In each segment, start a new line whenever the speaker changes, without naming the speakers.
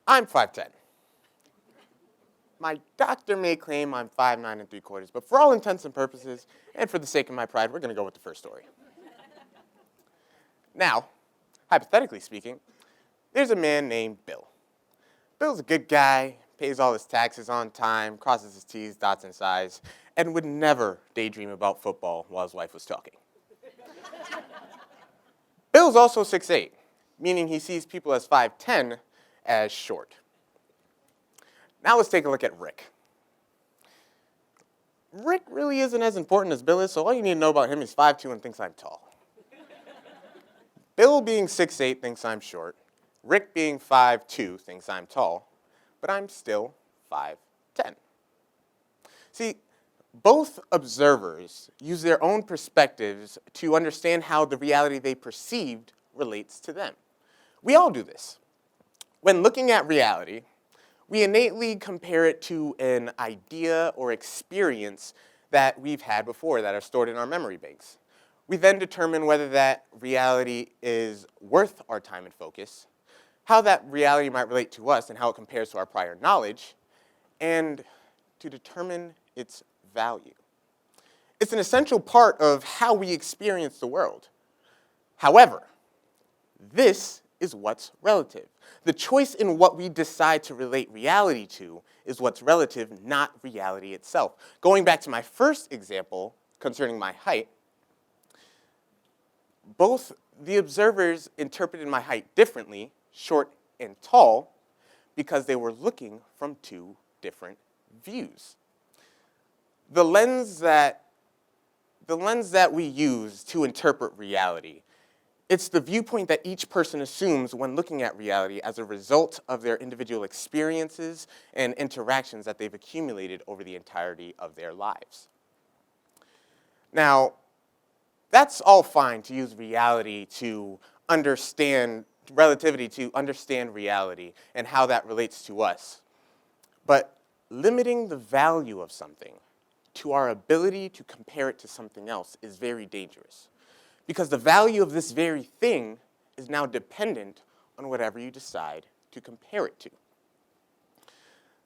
I'm 5'10". My doctor may claim I'm 5'9 3/4", but for all intents and purposes, and for the sake of my pride, we're going to go with the first story. Now, hypothetically speaking, there's a man named Bill. Bill's a good guy, pays all his taxes on time, crosses his T's, dots his I's, and would never daydream about football while his wife was talking. Bill's also 6'8", meaning he sees people as 5'10" as short. Now let's take a look at Rick. Rick really isn't as important as Bill is, so all you need to know about him is 5'2" and thinks I'm tall. Bill being 6'8" thinks I'm short. Rick being 5'2" thinks I'm tall, but I'm still 5'10". See, both observers use their own perspectives to understand how the reality they perceived relates to them. We all do this. When looking at reality, we innately compare it to an idea or experience that we've had before that are stored in our memory banks. We then determine whether that reality is worth our time and focus, how that reality might relate to us and how it compares to our prior knowledge, and to determine its value. It's an essential part of how we experience the world. However, this is what's relative. The choice in what we decide to relate reality to is what's relative, not reality itself. Going back to my first example concerning my height, both the observers interpreted my height differently, short and tall, because they were looking from two different views. The lens that we use to interpret reality, it's the viewpoint that each person assumes when looking at reality as a result of their individual experiences and interactions that they've accumulated over the entirety of their lives. Now, that's all fine to use reality to understand, relativity to understand reality and how that relates to us. But limiting the value of something to our ability to compare it to something else is very dangerous, because the value of this very thing is now dependent on whatever you decide to compare it to.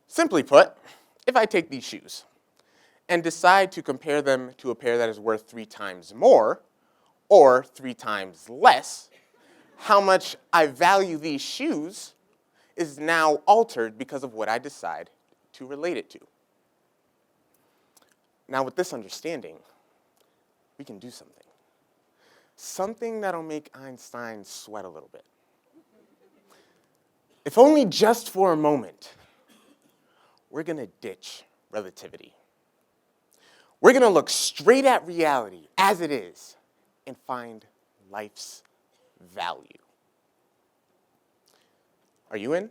Simply put, if I take these shoes and decide to compare them to a pair that is worth 3 times more or 3 times less, how much I value these shoes is now altered because of what I decide to relate it to. Now, with this understanding, we can do something. Something that'll make Einstein sweat a little bit. If only just for a moment, we're going to ditch relativity. We're going to look straight at reality as it is and find life's value. Are you in?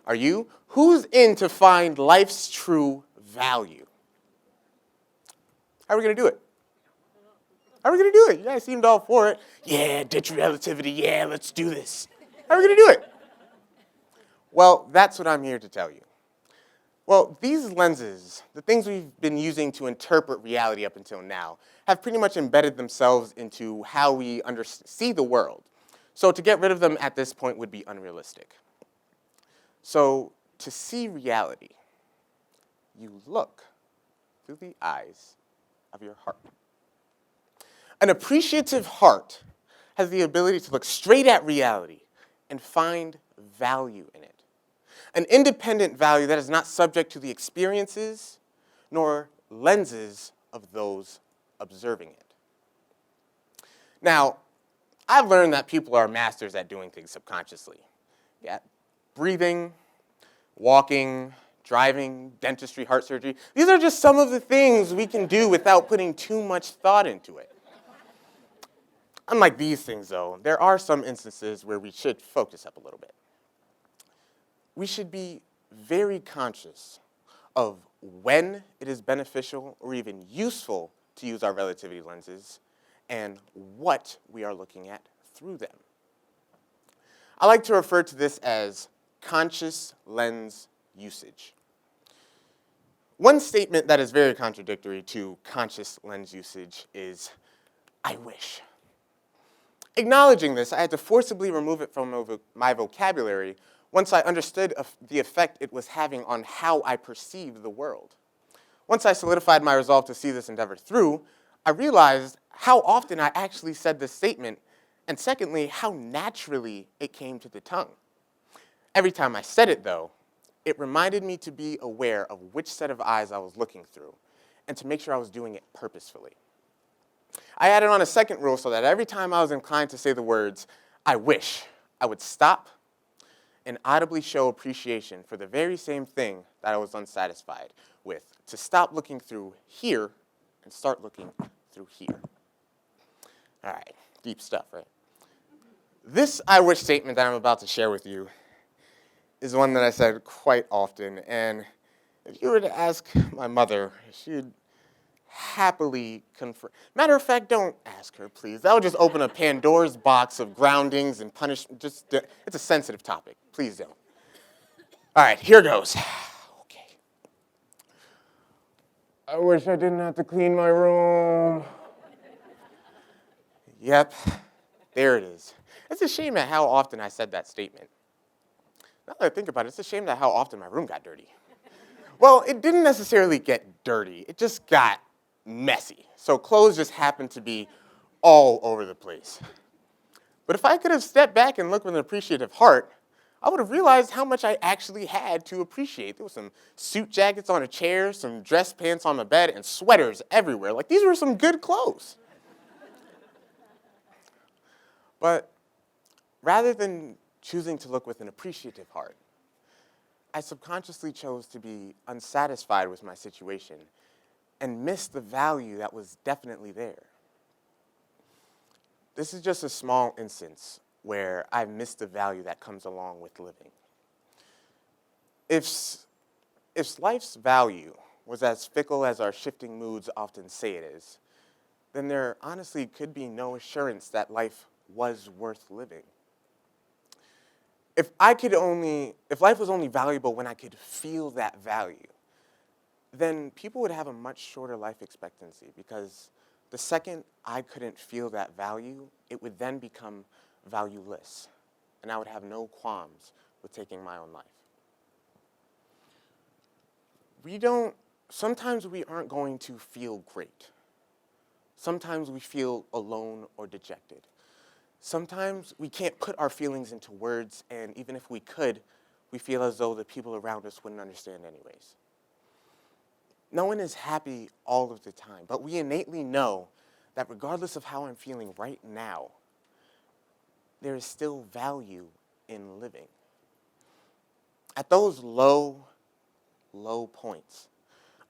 Are you? Who's in to find life's true value? How are we going to do it? How are we going to do it? You guys seemed all for it. Yeah, ditch relativity. Yeah, let's do this. How are we going to do it? Well, that's what I'm here to tell you. Well, these lenses, the things we've been using to interpret reality up until now, have pretty much embedded themselves into how we see the world. So to get rid of them at this point would be unrealistic. So to see reality, you look through the eyes of your heart. An appreciative heart has the ability to look straight at reality and find value in it. An independent value that is not subject to the experiences nor lenses of those observing it. Now, I've learned that people are masters at doing things subconsciously. Yeah, breathing, walking, driving, dentistry, heart surgery. These are just some of the things we can do without putting too much thought into it. Unlike these things, though, there are some instances where we should focus up a little bit. We should be very conscious of when it is beneficial or even useful to use our relativity lenses and what we are looking at through them. I like to refer to this as conscious lens usage. One statement that is very contradictory to conscious lens usage is, I wish. Acknowledging this, I had to forcibly remove it from my vocabulary once I understood the effect it was having on how I perceived the world. Once I solidified my resolve to see this endeavor through, I realized how often I actually said this statement, and secondly, how naturally it came to the tongue. Every time I said it, though, it reminded me to be aware of which set of eyes I was looking through, and to make sure I was doing it purposefully. I added on a second rule so that every time I was inclined to say the words, "I wish," I would stop and audibly show appreciation for the very same thing that I was unsatisfied with, to stop looking through here and start looking through here. All right, deep stuff, right? This "I wish" statement that I'm about to share with you is one that I said quite often, and if you were to ask my mother, she'd happily confirm. Matter of fact, don't ask her, please. That would just open a Pandora's box of groundings and punishment. It's a sensitive topic. Please don't. All right, here goes. Okay. I wish I didn't have to clean my room. Yep, there it is. It's a shame at how often I said that statement. Now that I think about it, it's a shame that how often my room got dirty. Well, it didn't necessarily get dirty. It just got messy. So clothes just happened to be all over the place. But if I could have stepped back and looked with an appreciative heart, I would have realized how much I actually had to appreciate. There was some suit jackets on a chair, some dress pants on the bed, and sweaters everywhere. Like, these were some good clothes. But rather than choosing to look with an appreciative heart, I subconsciously chose to be unsatisfied with my situation and miss the value that was definitely there. This is just a small instance where I missed the value that comes along with living. If life's value was as fickle as our shifting moods often say it is, then there honestly could be no assurance that life was worth living. If life was only valuable when I could feel that value, then people would have a much shorter life expectancy, because the second I couldn't feel that value, it would then become valueless, and I would have no qualms with taking my own life. Sometimes we aren't going to feel great. Sometimes we feel alone or dejected. Sometimes we can't put our feelings into words, and even if we could, we feel as though the people around us wouldn't understand anyways. No one is happy all of the time, but we innately know that regardless of how I'm feeling right now, there is still value in living. At those low points,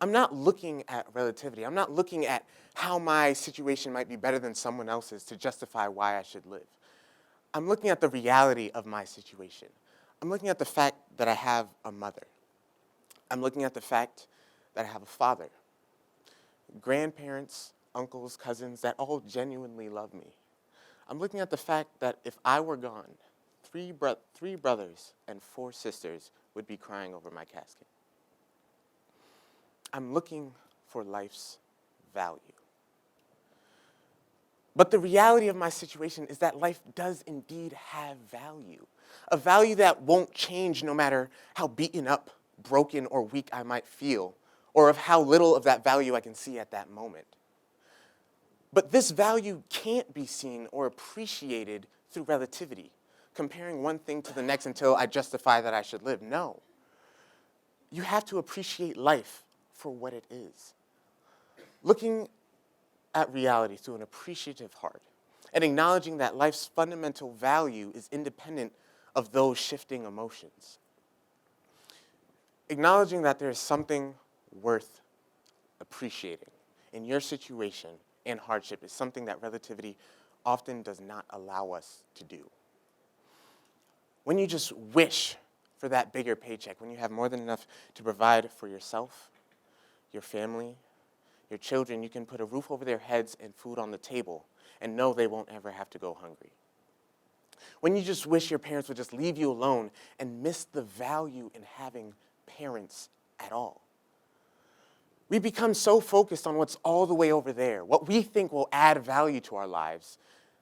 I'm not looking at relativity. I'm not looking at how my situation might be better than someone else's to justify why I should live. I'm looking at the reality of my situation. I'm looking at the fact that I have a mother. I'm looking at the fact that I have a father, grandparents, uncles, cousins that all genuinely love me. I'm looking at the fact that if I were gone, three brothers and 4 sisters would be crying over my casket. I'm looking for life's value. But the reality of my situation is that life does indeed have value, a value that won't change no matter how beaten up, broken, or weak I might feel, or of how little of that value I can see at that moment. But this value can't be seen or appreciated through relativity, comparing one thing to the next until I justify that I should live. No. You have to appreciate life for what it is. Looking at reality through an appreciative heart and acknowledging that life's fundamental value is independent of those shifting emotions. Acknowledging that there is something worth appreciating in your situation and hardship is something that relativity often does not allow us to do. When you just wish for that bigger paycheck, when you have more than enough to provide for yourself, your family, your children, you can put a roof over their heads and food on the table and know they won't ever have to go hungry. When you just wish your parents would just leave you alone and miss the value in having parents at all. We become so focused on what's all the way over there, what we think will add value to our lives,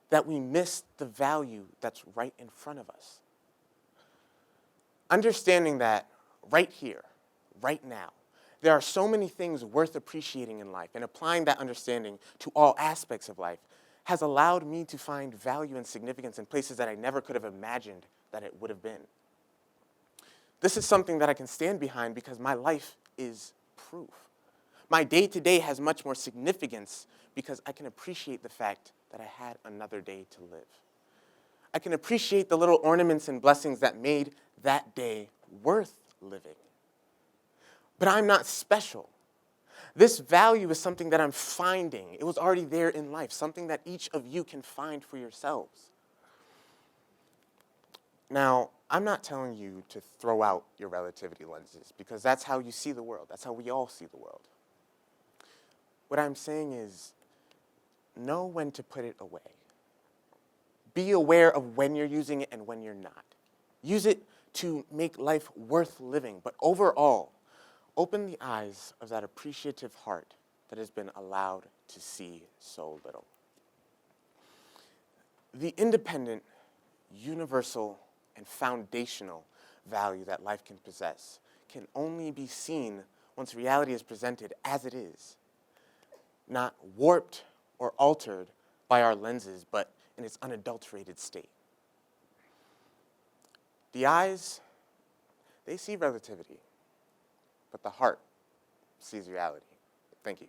that we miss the value that's right in front of us. Understanding that right here, right now, there are so many things worth appreciating in life, and applying that understanding to all aspects of life has allowed me to find value and significance in places that I never could have imagined that it would have been. This is something that I can stand behind because my life is proof. My day-to-day has much more significance because I can appreciate the fact that I had another day to live. I can appreciate the little ornaments and blessings that made that day worth living. But I'm not special. This value is something that I'm finding. It was already there in life, something that each of you can find for yourselves. Now, I'm not telling you to throw out your relativity lenses because that's how you see the world. That's how we all see the world. What I'm saying is, know when to put it away. Be aware of when you're using it and when you're not. Use it to make life worth living, but overall, open the eyes of that appreciative heart that has been allowed to see so little. The independent, universal, and foundational value that life can possess can only be seen once reality is presented as it is, not warped or altered by our lenses, but in its unadulterated state. The eyes, they see relativity, but the heart sees reality. Thank you.